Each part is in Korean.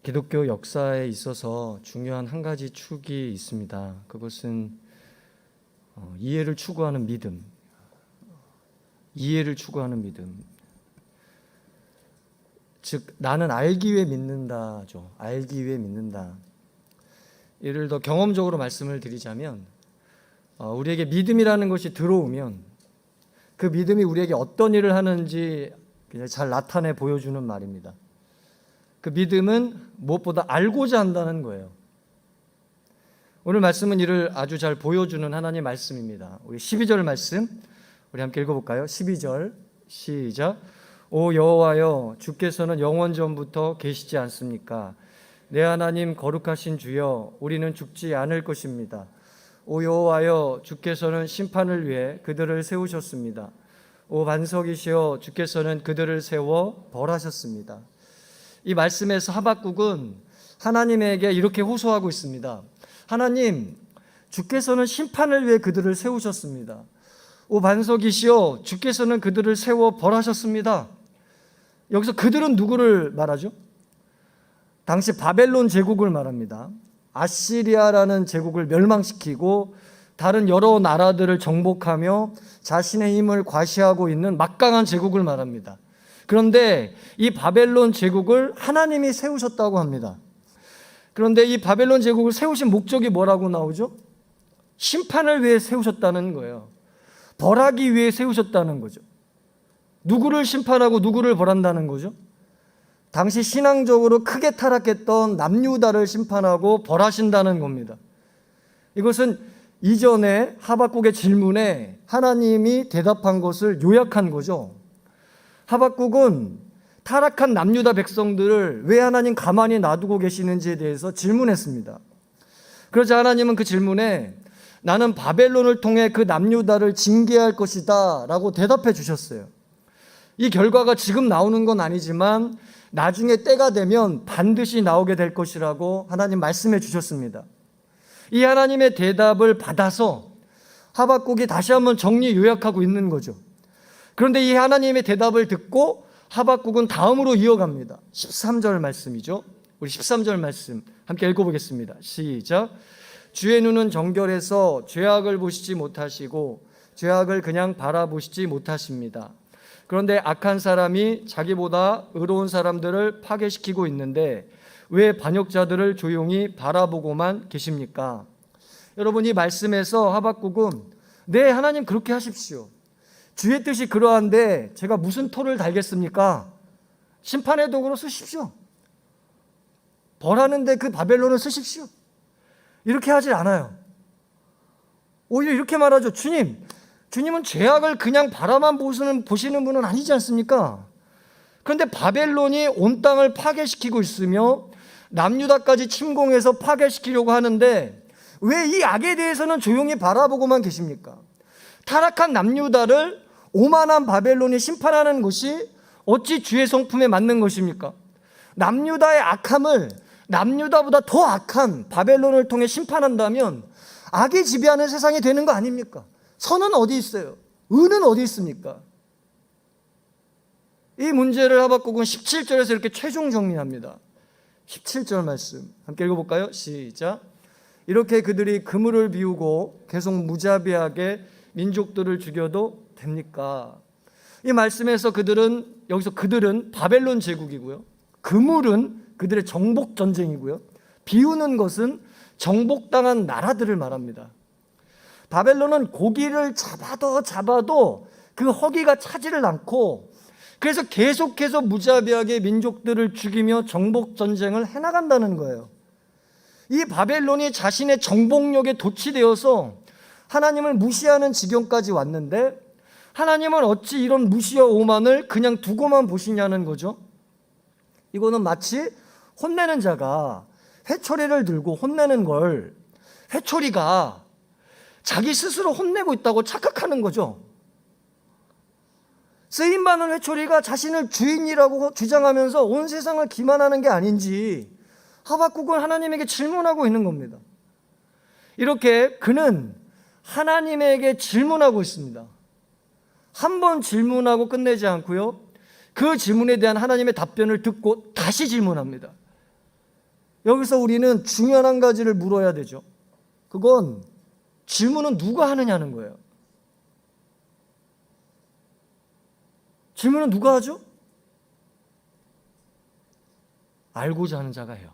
기독교 역사에 있어서 중요한 한 가지 축이 있습니다. 그것은 이해를 추구하는 믿음. 이해를 추구하는 믿음. 즉 나는 알기 위해 믿는다죠. 알기 위해 믿는다. 이를 더 경험적으로 말씀을 드리자면 우리에게 믿음이라는 것이 들어오면 그 믿음이 우리에게 어떤 일을 하는지 그냥 잘 나타내 보여주는 말입니다. 그 믿음은 무엇보다 알고자 한다는 거예요. 오늘 말씀은 이를 아주 잘 보여주는 하나님의 말씀입니다. 우리 12절 말씀 우리 함께 읽어볼까요? 12절 시작. 오 여호와여, 주께서는 영원 전부터 계시지 않습니까? 내 하나님 거룩하신 주여, 우리는 죽지 않을 것입니다. 오 여호와여, 주께서는 심판을 위해 그들을 세우셨습니다. 오 반석이시여, 주께서는 그들을 세워 벌하셨습니다. 이 말씀에서 하박국은 하나님에게 이렇게 호소하고 있습니다. 하나님, 주께서는 심판을 위해 그들을 세우셨습니다. 오 반석이시여, 주께서는 그들을 세워 벌하셨습니다. 여기서 그들은 누구를 말하죠? 당시 바벨론 제국을 말합니다. 아시리아라는 제국을 멸망시키고 다른 여러 나라들을 정복하며 자신의 힘을 과시하고 있는 막강한 제국을 말합니다. 그런데 이 바벨론 제국을 하나님이 세우셨다고 합니다. 그런데 이 바벨론 제국을 세우신 목적이 뭐라고 나오죠? 심판을 위해 세우셨다는 거예요. 벌하기 위해 세우셨다는 거죠. 누구를 심판하고 누구를 벌한다는 거죠? 당시 신앙적으로 크게 타락했던 남유다를 심판하고 벌하신다는 겁니다. 이것은 이전에 하박국의 질문에 하나님이 대답한 것을 요약한 거죠. 하박국은 타락한 남유다 백성들을 왜 하나님 가만히 놔두고 계시는지에 대해서 질문했습니다. 그러자 하나님은 그 질문에 나는 바벨론을 통해 그 남유다를 징계할 것이다 라고 대답해 주셨어요. 이 결과가 지금 나오는 건 아니지만 나중에 때가 되면 반드시 나오게 될 것이라고 하나님 말씀해 주셨습니다. 이 하나님의 대답을 받아서 하박국이 다시 한번 정리 요약하고 있는 거죠. 그런데 이 하나님의 대답을 듣고 하박국은 다음으로 이어갑니다. 13절 말씀이죠. 우리 13절 말씀 함께 읽어보겠습니다. 시작. 주의 눈은 정결해서 죄악을 보시지 못하시고 죄악을 그냥 바라보시지 못하십니다. 그런데 악한 사람이 자기보다 의로운 사람들을 파괴시키고 있는데 왜 반역자들을 조용히 바라보고만 계십니까? 여러분, 이 말씀에서 하박국은 네, 하나님 그렇게 하십시오. 주의 뜻이 그러한데 제가 무슨 토를 달겠습니까? 심판의 도구로 쓰십시오. 벌하는데 그 바벨론을 쓰십시오. 이렇게 하지 않아요. 오히려 이렇게 말하죠. 주님은 죄악을 그냥 바라만 보시는 분은 아니지 않습니까? 그런데 바벨론이 온 땅을 파괴시키고 있으며 남유다까지 침공해서 파괴시키려고 하는데 왜 이 악에 대해서는 조용히 바라보고만 계십니까? 타락한 남유다를 오만한 바벨론이 심판하는 것이 어찌 주의 성품에 맞는 것입니까? 남유다의 악함을 남유다보다 더 악한 바벨론을 통해 심판한다면 악이 지배하는 세상이 되는 거 아닙니까? 선은 어디 있어요? 의는 어디 있습니까? 이 문제를 하박국은 17절에서 이렇게 최종 정리합니다. 17절 말씀 함께 읽어볼까요? 시작. 이렇게 그들이 그물을 비우고 계속 무자비하게 민족들을 죽여도 됩니까? 이 말씀에서 여기서 그들은 바벨론 제국이고요. 그물은 그들의 정복 전쟁이고요. 비우는 것은 정복당한 나라들을 말합니다. 바벨론은 고기를 잡아도 그 허기가 차지를 않고 그래서 계속해서 무자비하게 민족들을 죽이며 정복 전쟁을 해나간다는 거예요. 이 바벨론이 자신의 정복력에 도취되어서 하나님을 무시하는 지경까지 왔는데 하나님은 어찌 이런 무시와 오만을 그냥 두고만 보시냐는 거죠. 이거는 마치 혼내는 자가 회초리를 들고 혼내는 걸 회초리가 자기 스스로 혼내고 있다고 착각하는 거죠. 쓰임받는 회초리가 자신을 주인이라고 주장하면서 온 세상을 기만하는 게 아닌지 하박국은 하나님에게 질문하고 있는 겁니다. 이렇게 그는 하나님에게 질문하고 있습니다. 한 번 질문하고 끝내지 않고요. 그 질문에 대한 하나님의 답변을 듣고 다시 질문합니다. 여기서 우리는 중요한 한 가지를 물어야 되죠. 그건 질문은 누가 하느냐는 거예요. 질문은 누가 하죠? 알고자 하는 자가 해요.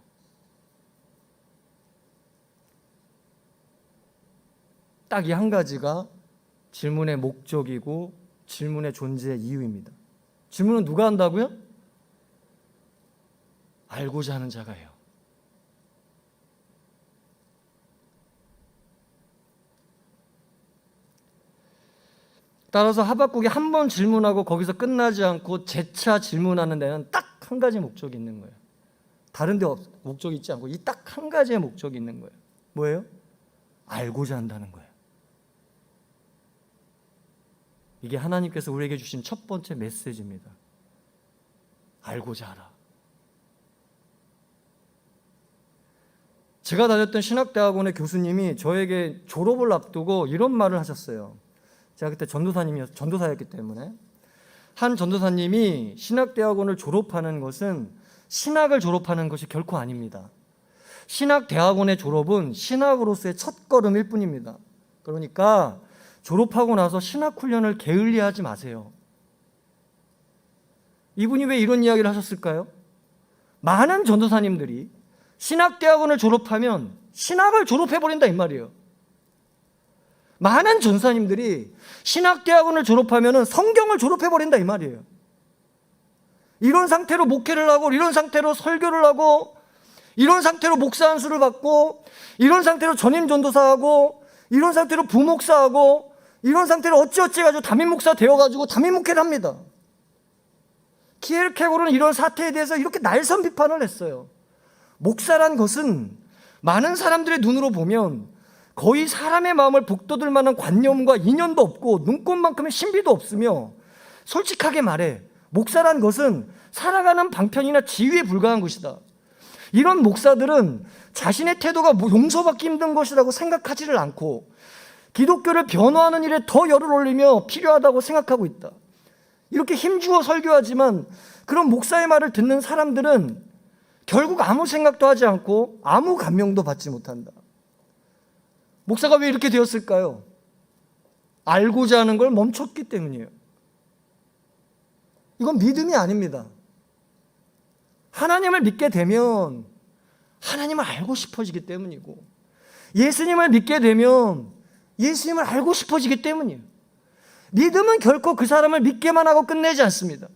딱 이 한 가지가 질문의 목적이고 질문의 존재의 이유입니다. 질문은 누가 한다고요? 알고자 하는 자가 해요. 따라서 하박국이 한 번 질문하고 거기서 끝나지 않고 재차 질문하는 데는 딱 한 가지 목적이 있는 거예요. 다른 데 목적이 있지 않고 이 딱 한 가지의 목적이 있는 거예요. 뭐예요? 알고자 한다는 거예요. 이게 하나님께서 우리에게 주신 첫 번째 메시지입니다. 알고자 하라. 제가 다녔던 신학대학원의 교수님이 저에게 졸업을 앞두고 이런 말을 하셨어요. 제가 그때 전도사였기 때문에 한 전도사님이 신학대학원을 졸업하는 것은 신학을 졸업하는 것이 결코 아닙니다. 신학대학원의 졸업은 신학으로서의 첫걸음일 뿐입니다. 그러니까 졸업하고 나서 신학훈련을 게을리하지 마세요. 이분이 왜 이런 이야기를 하셨을까요? 많은 전도사님들이 신학대학원을 졸업하면 신학을 졸업해버린다 이 말이에요. 많은 전사님들이 신학대학원을 졸업하면 성경을 졸업해버린다 이 말이에요. 이런 상태로 목회를 하고 이런 상태로 설교를 하고 이런 상태로 목사 안수를 받고 이런 상태로 전임 전도사하고 이런 상태로 부목사하고 이런 상태로 어찌어찌 해가지고 담임 목사 되어가지고 담임 목회를 합니다. 키에르케고르는 이런 사태에 대해서 이렇게 날선 비판을 했어요. 목사란 것은 많은 사람들의 눈으로 보면 거의 사람의 마음을 북돋을 만한 관념과 인연도 없고 눈꽃만큼의 신비도 없으며 솔직하게 말해 목사란 것은 살아가는 방편이나 지위에 불과한 것이다. 이런 목사들은 자신의 태도가 용서받기 힘든 것이라고 생각하지를 않고 기독교를 변호하는 일에 더 열을 올리며 필요하다고 생각하고 있다. 이렇게 힘주어 설교하지만 그런 목사의 말을 듣는 사람들은 결국 아무 생각도 하지 않고 아무 감명도 받지 못한다. 목사가 왜 이렇게 되었을까요? 알고자 하는 걸 멈췄기 때문이에요. 이건 믿음이 아닙니다. 하나님을 믿게 되면 하나님을 알고 싶어지기 때문이고 예수님을 믿게 되면 예수님을 알고 싶어지기 때문이에요. 믿음은 결코 그 사람을 믿게만 하고 끝내지 않습니다.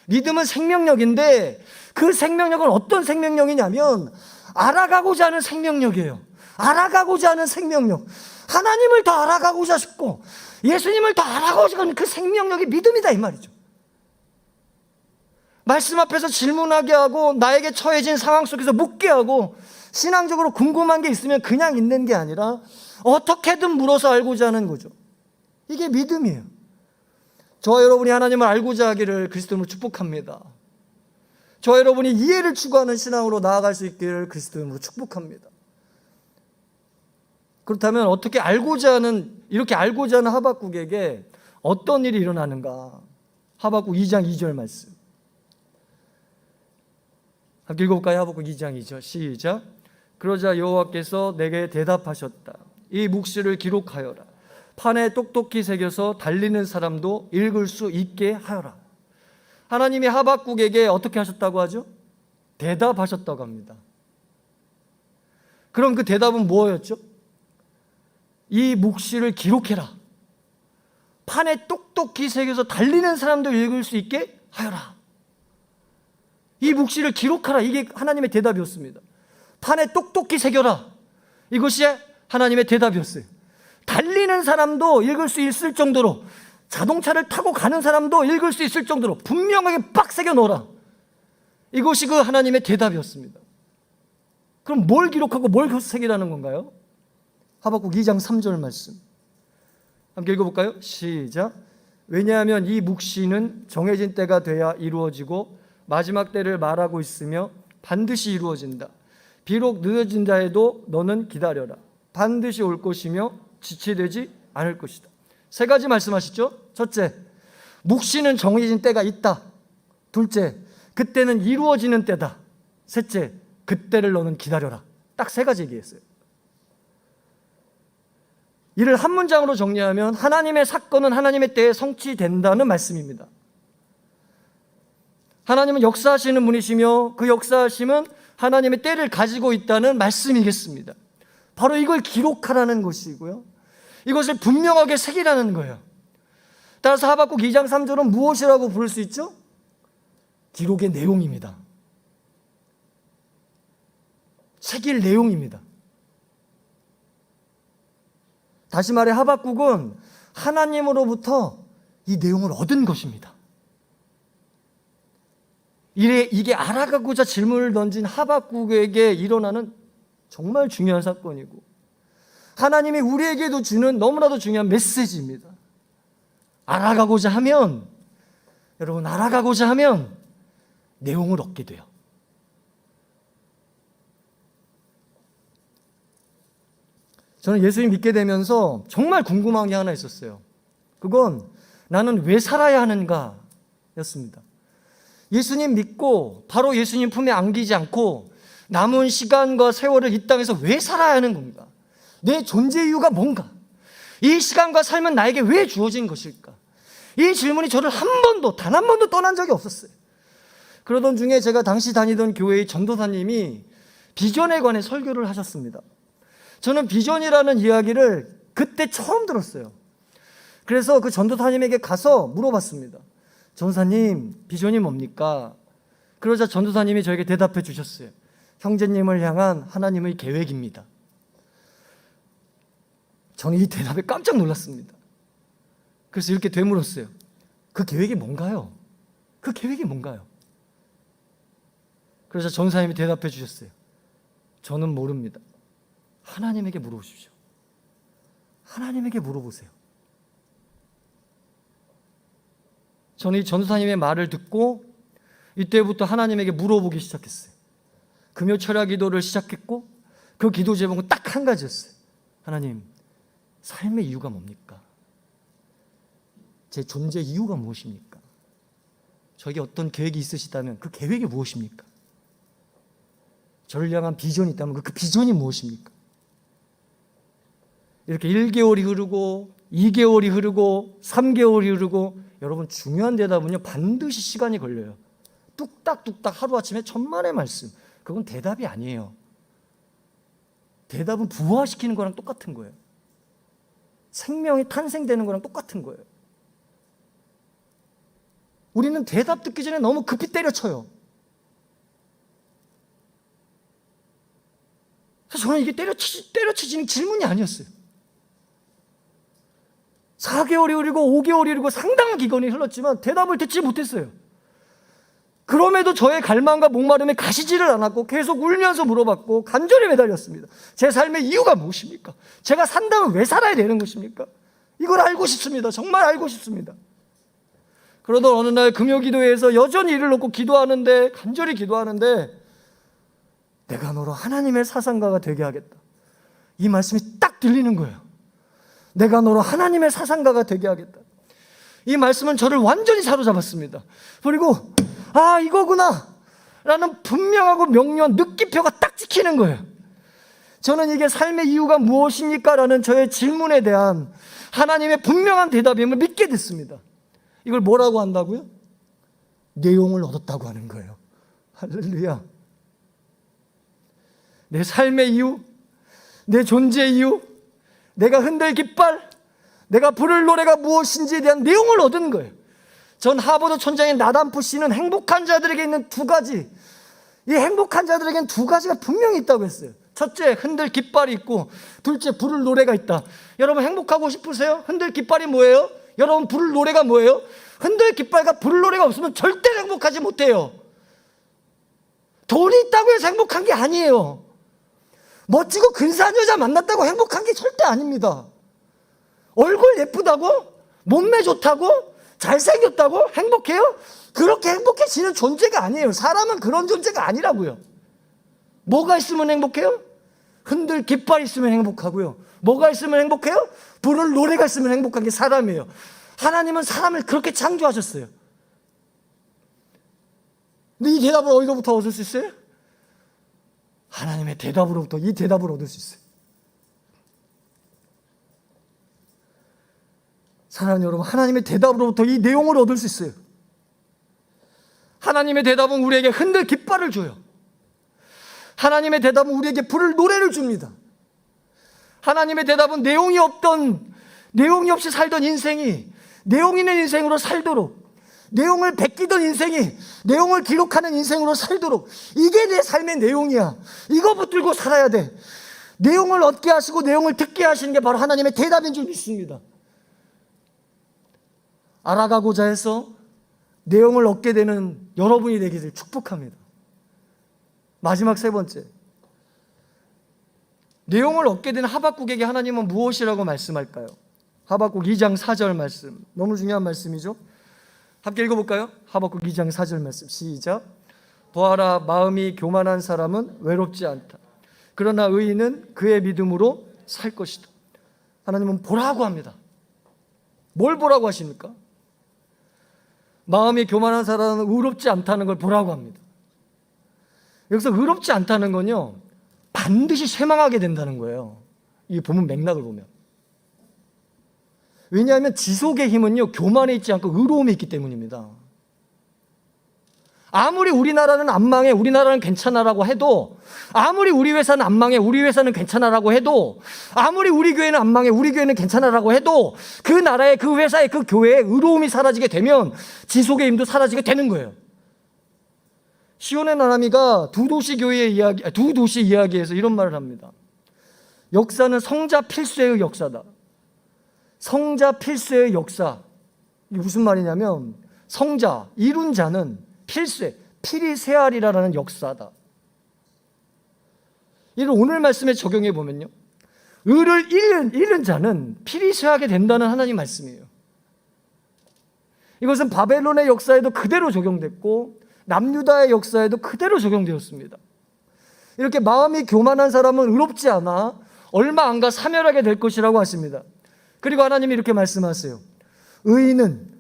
믿음은 생명력인데 그 생명력은 어떤 생명력이냐면 알아가고자 하는 생명력이에요. 알아가고자 하는 생명력. 하나님을 더 알아가고자 싶고 예수님을 더 알아가고자 하는 그 생명력이 믿음이다 이 말이죠. 말씀 앞에서 질문하게 하고 나에게 처해진 상황 속에서 묻게 하고 신앙적으로 궁금한 게 있으면 그냥 있는 게 아니라 어떻게든 물어서 알고자 하는 거죠. 이게 믿음이에요. 저와 여러분이 하나님을 알고자 하기를 그리스도로 축복합니다. 저와 여러분이 이해를 추구하는 신앙으로 나아갈 수 있기를 그리스도로 축복합니다. 그렇다면 어떻게 이렇게 알고자 하는 하박국에게 어떤 일이 일어나는가? 하박국 2장 2절 말씀. 함께 읽어볼까요? 하박국 2장 2절 시작. 그러자 여호와께서 내게 대답하셨다. 이 묵시를 기록하여라. 판에 똑똑히 새겨서 달리는 사람도 읽을 수 있게 하여라. 하나님이 하박국에게 어떻게 하셨다고 하죠? 대답하셨다고 합니다. 그럼 그 대답은 뭐였죠? 이 묵시를 기록해라. 판에 똑똑히 새겨서 달리는 사람도 읽을 수 있게 하여라. 이 묵시를 기록하라. 이게 하나님의 대답이었습니다. 판에 똑똑히 새겨라. 이것이 하나님의 대답이었어요. 달리는 사람도 읽을 수 있을 정도로, 자동차를 타고 가는 사람도 읽을 수 있을 정도로 분명하게 빡 새겨 놓으라. 이것이 그 하나님의 대답이었습니다. 그럼 뭘 기록하고 뭘 새기라는 건가요? 하박국 2장 3절 말씀 함께 읽어볼까요? 시작. 왜냐하면 이 묵시는 정해진 때가 돼야 이루어지고 마지막 때를 말하고 있으며 반드시 이루어진다. 비록 늦어진다 해도 너는 기다려라. 반드시 올 것이며 지체되지 않을 것이다. 세 가지 말씀하시죠. 첫째, 묵시는 정해진 때가 있다. 둘째, 그때는 이루어지는 때다. 셋째, 그때를 너는 기다려라. 딱 세 가지 얘기했어요. 이를 한 문장으로 정리하면 하나님의 사건은 하나님의 때에 성취된다는 말씀입니다. 하나님은 역사하시는 분이시며 그 역사하심은 하나님의 때를 가지고 있다는 말씀이겠습니다. 바로 이걸 기록하라는 것이고요, 이것을 분명하게 새기라는 거예요. 따라서 하박국 2장 3절은 무엇이라고 부를 수 있죠? 기록의 내용입니다. 새길 내용입니다. 다시 말해 하박국은 하나님으로부터 이 내용을 얻은 것입니다. 이게 알아가고자 질문을 던진 하박국에게 일어나는 정말 중요한 사건이고, 하나님이 우리에게도 주는 너무나도 중요한 메시지입니다. 알아가고자 하면, 여러분, 알아가고자 하면 내용을 얻게 돼요. 저는 예수님 믿게 되면서 정말 궁금한 게 하나 있었어요. 그건 나는 왜 살아야 하는가 였습니다. 예수님 믿고 바로 예수님 품에 안기지 않고 남은 시간과 세월을 이 땅에서 왜 살아야 하는 건가? 내 존재 이유가 뭔가? 이 시간과 삶은 나에게 왜 주어진 것일까? 이 질문이 저를 단 한 번도 떠난 적이 없었어요. 그러던 중에 제가 당시 다니던 교회의 전도사님이 비전에 관해 설교를 하셨습니다. 저는 비전이라는 이야기를 그때 처음 들었어요. 그래서 그 전도사님에게 가서 물어봤습니다. 전도사님, 비전이 뭡니까? 그러자 전도사님이 저에게 대답해 주셨어요. 형제님을 향한 하나님의 계획입니다. 저는 이 대답에 깜짝 놀랐습니다. 그래서 이렇게 되물었어요. 그 계획이 뭔가요? 그 계획이 뭔가요? 그래서 전도사님이 대답해 주셨어요. 저는 모릅니다. 하나님에게 물어보십시오. 하나님에게 물어보세요. 저는 이 전도사님의 말을 듣고 이때부터 하나님에게 물어보기 시작했어요. 금요 철야 기도를 시작했고 그 기도 제목은 딱 한 가지였어요. 하나님, 삶의 이유가 뭡니까? 제 존재 이유가 무엇입니까? 저에게 어떤 계획이 있으시다면 그 계획이 무엇입니까? 저를 향한 비전이 있다면 그 비전이 무엇입니까? 이렇게 1개월이 흐르고 2개월이 흐르고 3개월이 흐르고, 여러분, 중요한 대답은요 반드시 시간이 걸려요. 뚝딱뚝딱 하루아침에 천만의 말씀, 그건 대답이 아니에요. 대답은 부화시키는 거랑 똑같은 거예요. 생명이 탄생되는 거랑 똑같은 거예요. 우리는 대답 듣기 전에 너무 급히 때려쳐요. 그래서 저는 이게 때려치지는 질문이 아니었어요. 4개월이 흐르고 5개월이 흐르고 상당한 기간이 흘렀지만 대답을 듣지 못했어요. 그럼에도 저의 갈망과 목마름에 가시지를 않았고 계속 울면서 물어봤고 간절히 매달렸습니다. 제 삶의 이유가 무엇입니까? 제가 산다면 왜 살아야 되는 것입니까? 이걸 알고 싶습니다. 정말 알고 싶습니다. 그러던 어느 날 금요기도회에서 여전히 이를 놓고 기도하는데, 간절히 기도하는데, 내가 너로 하나님의 사상가가 되게 하겠다, 이 말씀이 딱 들리는 거예요. 내가 너로 하나님의 사상가가 되게 하겠다. 이 말씀은 저를 완전히 사로잡았습니다. 그리고 이거구나 라는 분명하고 명료한 느낌표가 딱 찍히는 거예요. 저는 이게 삶의 이유가 무엇입니까? 라는 저의 질문에 대한 하나님의 분명한 대답임을 믿게 됐습니다. 이걸 뭐라고 한다고요? 내용을 얻었다고 하는 거예요. 할렐루야. 내 삶의 이유, 내 존재 이유, 내가 흔들 깃발, 내가 부를 노래가 무엇인지에 대한 내용을 얻은 거예요. 전 하버드 천장의 나담프 씨는 행복한 자들에게 있는 두 가지, 이 행복한 자들에게는 두 가지가 분명히 있다고 했어요. 첫째, 흔들 깃발이 있고, 둘째, 부를 노래가 있다. 여러분, 행복하고 싶으세요? 흔들 깃발이 뭐예요? 여러분, 부를 노래가 뭐예요? 흔들 깃발과 부를 노래가 없으면 절대 행복하지 못해요. 돈이 있다고 해서 행복한 게 아니에요. 멋지고 근사한 여자 만났다고 행복한 게 절대 아닙니다. 얼굴 예쁘다고, 몸매 좋다고, 잘생겼다고 행복해요? 그렇게 행복해지는 존재가 아니에요. 사람은 그런 존재가 아니라고요. 뭐가 있으면 행복해요? 흔들 깃발이 있으면 행복하고요. 뭐가 있으면 행복해요? 부를 노래가 있으면 행복한 게 사람이에요. 하나님은 사람을 그렇게 창조하셨어요. 근데 이 대답을 어디서부터 얻을 수 있어요? 하나님의 대답으로부터 이 대답을 얻을 수 있어요. 사랑하는 여러분, 하나님의 대답으로부터 이 내용을 얻을 수 있어요. 하나님의 대답은 우리에게 흔들 깃발을 줘요. 하나님의 대답은 우리에게 부를 노래를 줍니다. 하나님의 대답은 내용이 없이 살던 인생이 내용 있는 인생으로 살도록, 내용을 베끼던 인생이 내용을 기록하는 인생으로 살도록, 이게 내 삶의 내용이야, 이거 붙들고 살아야 돼, 내용을 얻게 하시고 내용을 듣게 하시는 게 바로 하나님의 대답인 줄 믿습니다. 알아가고자 해서 내용을 얻게 되는 여러분이 되기를 축복합니다. 마지막 세 번째, 내용을 얻게 된 하박국에게 하나님은 무엇이라고 말씀할까요? 하박국 2장 4절 말씀, 너무 중요한 말씀이죠. 함께 읽어볼까요? 하박국 2장 4절 말씀, 시작. 보아라, 마음이 교만한 사람은 외롭지 않다. 그러나 의인은 그의 믿음으로 살 것이다. 하나님은 보라고 합니다. 뭘 보라고 하십니까? 마음이 교만한 사람은 의롭지 않다는 걸 보라고 합니다. 여기서 의롭지 않다는 건요, 반드시 쇠망하게 된다는 거예요. 이 본문 맥락을 보면. 왜냐하면 지속의 힘은요, 교만에 있지 않고 의로움에 있기 때문입니다. 아무리 우리나라는 안 망해, 우리나라는 괜찮아라고 해도, 아무리 우리 회사는 안 망해, 우리 회사는 괜찮아라고 해도, 아무리 우리 교회는 안 망해, 우리 교회는 괜찮아라고 해도, 그 나라의, 그 회사의, 그 교회의 의로움이 사라지게 되면 지속의 힘도 사라지게 되는 거예요. 시온의 나나미가 두 도시 이야기에서 이런 말을 합니다. 역사는 성자 필수의 역사다. 성자 필수의 역사. 이게 무슨 말이냐면, 성자, 이룬 자는 필수의, 피리세알이라는 역사다. 이를 오늘 말씀에 적용해 보면요, 의를 잃은 자는 피리세하게 된다는 하나님 말씀이에요. 이것은 바벨론의 역사에도 그대로 적용됐고 남유다의 역사에도 그대로 적용되었습니다. 이렇게 마음이 교만한 사람은 의롭지 않아 얼마 안 가 사멸하게 될 것이라고 하십니다. 그리고 하나님이 이렇게 말씀하세요. 의인은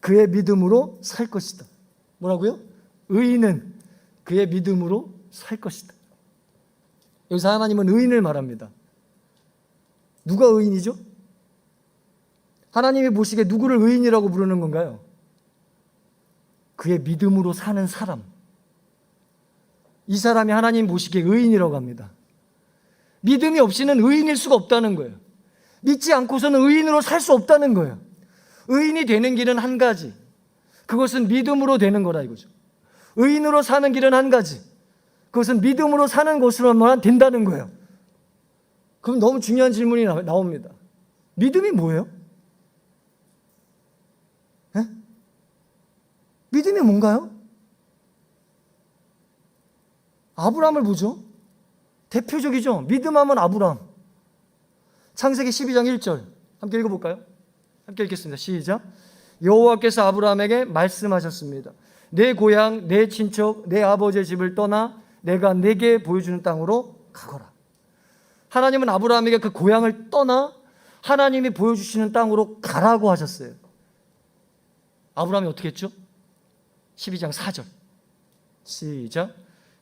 그의 믿음으로 살 것이다. 뭐라고요? 의인은 그의 믿음으로 살 것이다. 여기서 하나님은 의인을 말합니다. 누가 의인이죠? 하나님이 보시기에 누구를 의인이라고 부르는 건가요? 그의 믿음으로 사는 사람. 이 사람이 하나님 보시기에 의인이라고 합니다. 믿음이 없이는 의인일 수가 없다는 거예요. 믿지 않고서는 의인으로 살 수 없다는 거예요. 의인이 되는 길은 한 가지, 그것은 믿음으로 되는 거라 이거죠. 의인으로 사는 길은 한 가지, 그것은 믿음으로 사는 것으로만 된다는 거예요. 그럼 너무 중요한 질문이 나옵니다. 믿음이 뭐예요? 에? 믿음이 뭔가요? 아브라함을 보죠. 대표적이죠. 믿음하면 아브라함. 창세기 12장 1절 함께 읽어볼까요? 함께 읽겠습니다. 시작. 여호와께서 아브라함에게 말씀하셨습니다. 내 고향, 내 친척, 내 아버지의 집을 떠나 내가 내게 보여주는 땅으로 가거라. 하나님은 아브라함에게 그 고향을 떠나 하나님이 보여주시는 땅으로 가라고 하셨어요. 아브라함이 어떻게 했죠? 12장 4절 시작.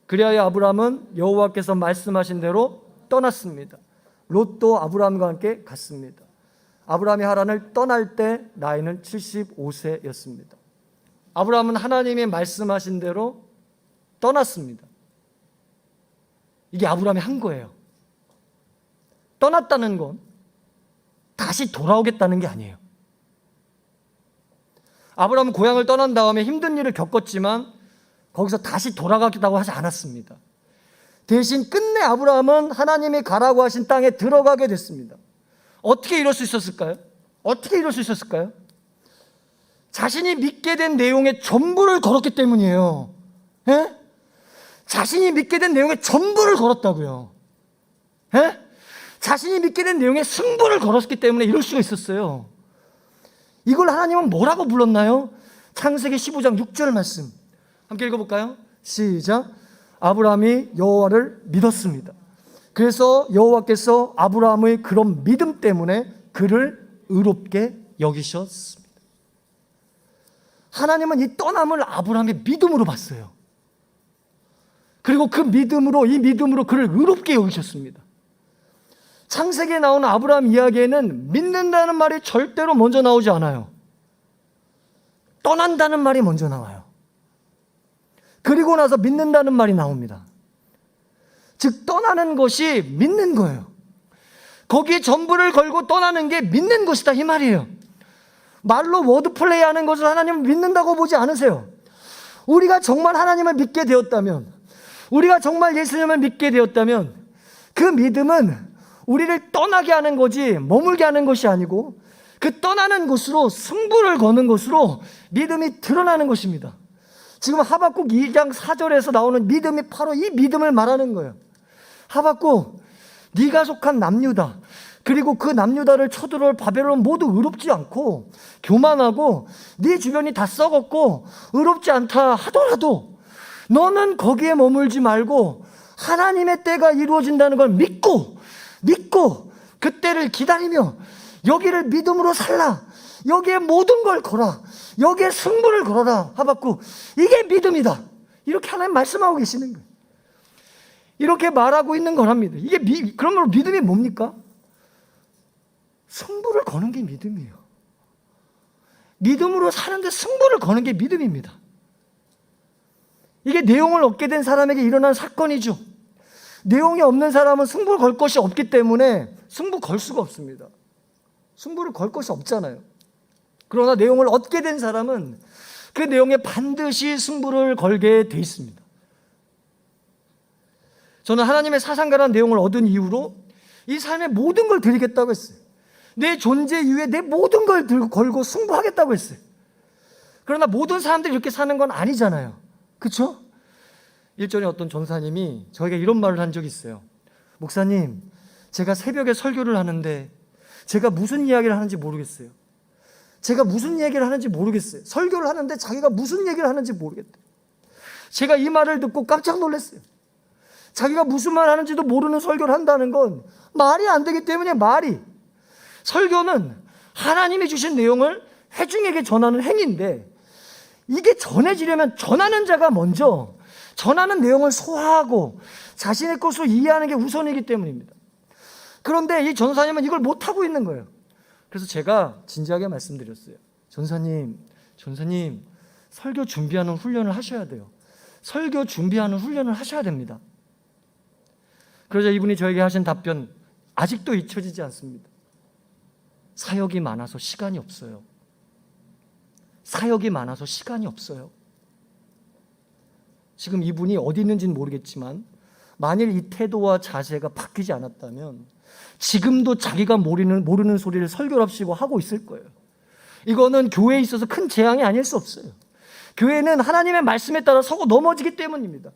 그리하여 아브라함은 여호와께서 말씀하신 대로 떠났습니다. 롯도 아브라함과 함께 갔습니다. 아브라함이 하란을 떠날 때 나이는 75세였습니다. 아브라함은 하나님이 말씀하신 대로 떠났습니다. 이게 아브라함이 한 거예요. 떠났다는 건 다시 돌아오겠다는 게 아니에요. 아브라함은 고향을 떠난 다음에 힘든 일을 겪었지만 거기서 다시 돌아가겠다고 하지 않았습니다. 대신 끝내 아브라함은 하나님이 가라고 하신 땅에 들어가게 됐습니다. 어떻게 이럴 수 있었을까요? 어떻게 이럴 수 있었을까요? 자신이 믿게 된 내용의 전부를 걸었기 때문이에요. 예? 자신이 믿게 된 내용의 전부를 걸었다고요. 예? 자신이 믿게 된 내용의 승부를 걸었기 때문에 이럴 수가 있었어요. 이걸 하나님은 뭐라고 불렀나요? 창세기 15장 6절 말씀 함께 읽어볼까요? 시작. 아브라함이 여호와를 믿었습니다. 그래서 여호와께서 아브라함의 그런 믿음 때문에 그를 의롭게 여기셨습니다. 하나님은 이 떠남을 아브라함의 믿음으로 봤어요. 그리고 이 믿음으로 그를 의롭게 여기셨습니다. 창세기에 나오는 아브라함 이야기에는 믿는다는 말이 절대로 먼저 나오지 않아요. 떠난다는 말이 먼저 나와요. 그리고 나서 믿는다는 말이 나옵니다. 즉 떠나는 것이 믿는 거예요. 거기에 전부를 걸고 떠나는 게 믿는 것이다 이 말이에요. 말로 워드플레이 하는 것을 하나님을 믿는다고 보지 않으세요. 우리가 정말 하나님을 믿게 되었다면, 우리가 정말 예수님을 믿게 되었다면 그 믿음은 우리를 떠나게 하는 거지 머물게 하는 것이 아니고 그 떠나는 곳으로 승부를 거는 것으로 믿음이 드러나는 것입니다. 지금 하박국 2장 4절에서 나오는 믿음이 바로 이 믿음을 말하는 거예요. 하박국, 네가 속한 남유다, 그리고 그 남유다를 쳐들어올 바벨론 모두 의롭지 않고 교만하고 네 주변이 다 썩었고 의롭지 않다 하더라도 너는 거기에 머물지 말고 하나님의 때가 이루어진다는 걸 믿고 그 때를 기다리며 여기를 믿음으로 살라, 여기에 모든 걸 걸어, 여기에 승부를 걸어라. 하박국, 이게 믿음이다. 이렇게 하나님 말씀하고 계시는 거예요. 이렇게 말하고 있는 거랍니다. 그러면 믿음이 뭡니까? 승부를 거는 게 믿음이에요. 믿음으로 사는데 승부를 거는 게 믿음입니다. 이게 내용을 얻게 된 사람에게 일어난 사건이죠. 내용이 없는 사람은 승부를 걸 것이 없기 때문에 승부 걸 수가 없습니다. 승부를 걸 것이 없잖아요. 그러나 내용을 얻게 된 사람은 그 내용에 반드시 승부를 걸게 돼 있습니다. 저는 하나님의 사상가라는 내용을 얻은 이후로 이 삶의 모든 걸 드리겠다고 했어요. 내 존재 이후에 내 모든 걸 걸고 승부하겠다고 했어요. 그러나 모든 사람들이 이렇게 사는 건 아니잖아요. 그렇죠? 일전에 어떤 전사님이 저에게 이런 말을 한 적이 있어요. 목사님, 제가 새벽에 설교를 하는데 제가 무슨 이야기를 하는지 모르겠어요. 설교를 하는데 자기가 무슨 얘기를 하는지 모르겠대요. 제가 이 말을 듣고 깜짝 놀랐어요. 자기가 무슨 말 하는지도 모르는 설교를 한다는 건 말이 안 되기 때문에 설교는 하나님이 주신 내용을 회중에게 전하는 행위인데 이게 전해지려면 전하는 자가 먼저 전하는 내용을 소화하고 자신의 것으로 이해하는 게 우선이기 때문입니다. 그런데 이 전사님은 이걸 못하고 있는 거예요. 그래서 제가 진지하게 말씀드렸어요. 전사님, 설교 준비하는 훈련을 하셔야 돼요. 설교 준비하는 훈련을 하셔야 됩니다. 그러자 이분이 저에게 하신 답변 아직도 잊혀지지 않습니다. 사역이 많아서 시간이 없어요. 지금 이분이 어디 있는지는 모르겠지만 만일 이 태도와 자세가 바뀌지 않았다면 지금도 자기가 모르는 소리를 설교랍시고 하고 있을 거예요. 이거는 교회에 있어서 큰 재앙이 아닐 수 없어요. 교회는 하나님의 말씀에 따라 서고 넘어지기 때문입니다.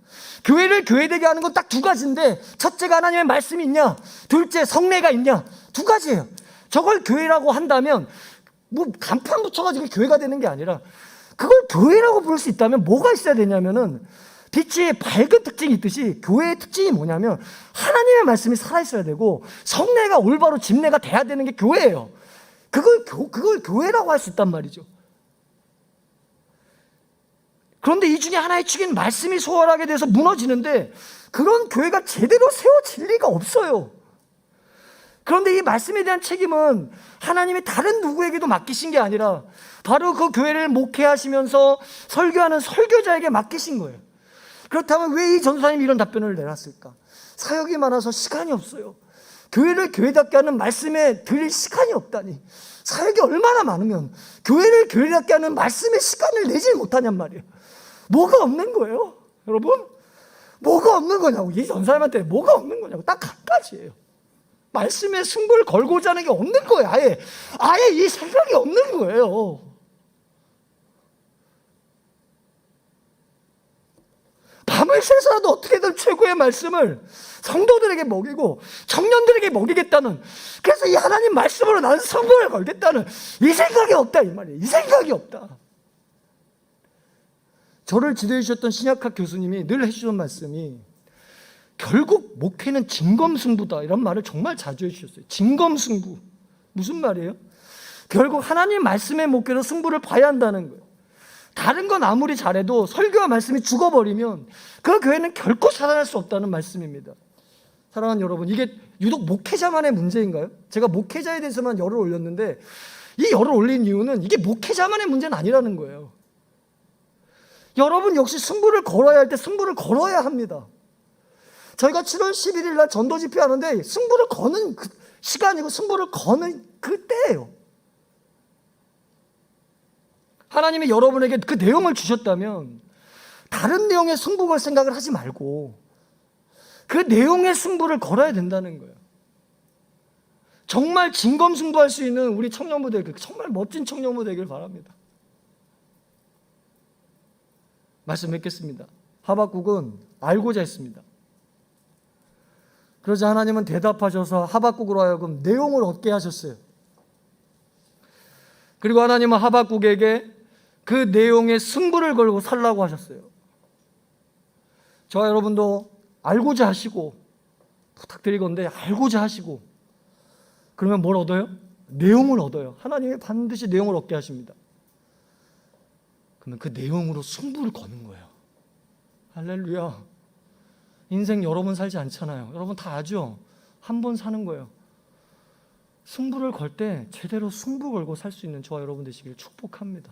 교회를 교회되게 하는 건 딱 두 가지인데 첫째가 하나님의 말씀이 있냐, 둘째 성례가 있냐, 두 가지예요. 저걸 교회라고 한다면 간판 붙여가지고 교회가 되는 게 아니라 그걸 교회라고 부를 수 있다면 뭐가 있어야 되냐면은 빛이 밝은 특징이 있듯이 교회의 특징이 뭐냐면 하나님의 말씀이 살아있어야 되고 성례가 올바로 집례가 돼야 되는 게 교회예요. 그걸 교회라고 할 수 있단 말이죠. 그런데 이 중에 하나의 축인 말씀이 소홀하게 돼서 무너지는데 그런 교회가 제대로 세워질 리가 없어요. 그런데 이 말씀에 대한 책임은 하나님이 다른 누구에게도 맡기신 게 아니라 바로 그 교회를 목회하시면서 설교하는 설교자에게 맡기신 거예요. 그렇다면 왜 이 전도사님이 이런 답변을 내놨을까? 사역이 많아서 시간이 없어요. 교회를 교회답게 하는 말씀에 드릴 시간이 없다니. 사역이 얼마나 많으면 교회를 교회답게 하는 말씀에 시간을 내지 못하냔 말이에요. 뭐가 없는 거예요, 여러분? 뭐가 없는 거냐고. 이 전사님한테 뭐가 없는 거냐고. 딱 한 가지예요. 말씀에 승부를 걸고자 하는 게 없는 거예요. 아예 이 생각이 없는 거예요. 밤을 새서라도 어떻게든 최고의 말씀을 성도들에게 먹이고 청년들에게 먹이겠다는, 그래서 이 하나님 말씀으로 나는 승부를 걸겠다는 이 생각이 없다 이 말이에요. 이 생각이 없다. 저를 지도해 주셨던 신약학 교수님이 늘 해주셨던 말씀이 결국 목회는 진검승부다 이런 말을 정말 자주 해주셨어요. 진검승부. 무슨 말이에요? 결국 하나님 말씀의 목회로 승부를 봐야 한다는 거예요. 다른 건 아무리 잘해도 설교와 말씀이 죽어버리면 그 교회는 결코 살아날 수 없다는 말씀입니다. 사랑하는 여러분, 이게 유독 목회자만의 문제인가요? 제가 목회자에 대해서만 열을 올렸는데 이 열을 올린 이유는 이게 목회자만의 문제는 아니라는 거예요. 여러분 역시 승부를 걸어야 할 때 승부를 걸어야 합니다. 저희가 7월 11일 날 전도 집회하는데 승부를 거는 그 시간이고 승부를 거는 그때예요. 하나님이 여러분에게 그 내용을 주셨다면 다른 내용의 승부 걸 생각을 하지 말고 그 내용의 승부를 걸어야 된다는 거예요. 정말 진검승부할 수 있는 우리 청년부 되길, 정말 멋진 청년부 되길 바랍니다. 말씀 맺겠습니다. 하박국은 알고자 했습니다. 그러자 하나님은 대답하셔서 하박국으로 하여금 내용을 얻게 하셨어요. 그리고 하나님은 하박국에게 그 내용의 승부를 걸고 살라고 하셨어요. 저와 여러분도 알고자 하시고, 부탁드리건대 알고자 하시고, 그러면 뭘 얻어요? 내용을 얻어요. 하나님이 반드시 내용을 얻게 하십니다. 그러면 그 내용으로 승부를 거는 거예요. 할렐루야. 인생 여러 번 살지 않잖아요. 여러분 다 아죠? 한 번 사는 거예요. 승부를 걸 때 제대로 승부 걸고 살 수 있는 저와 여러분 되시길 축복합니다.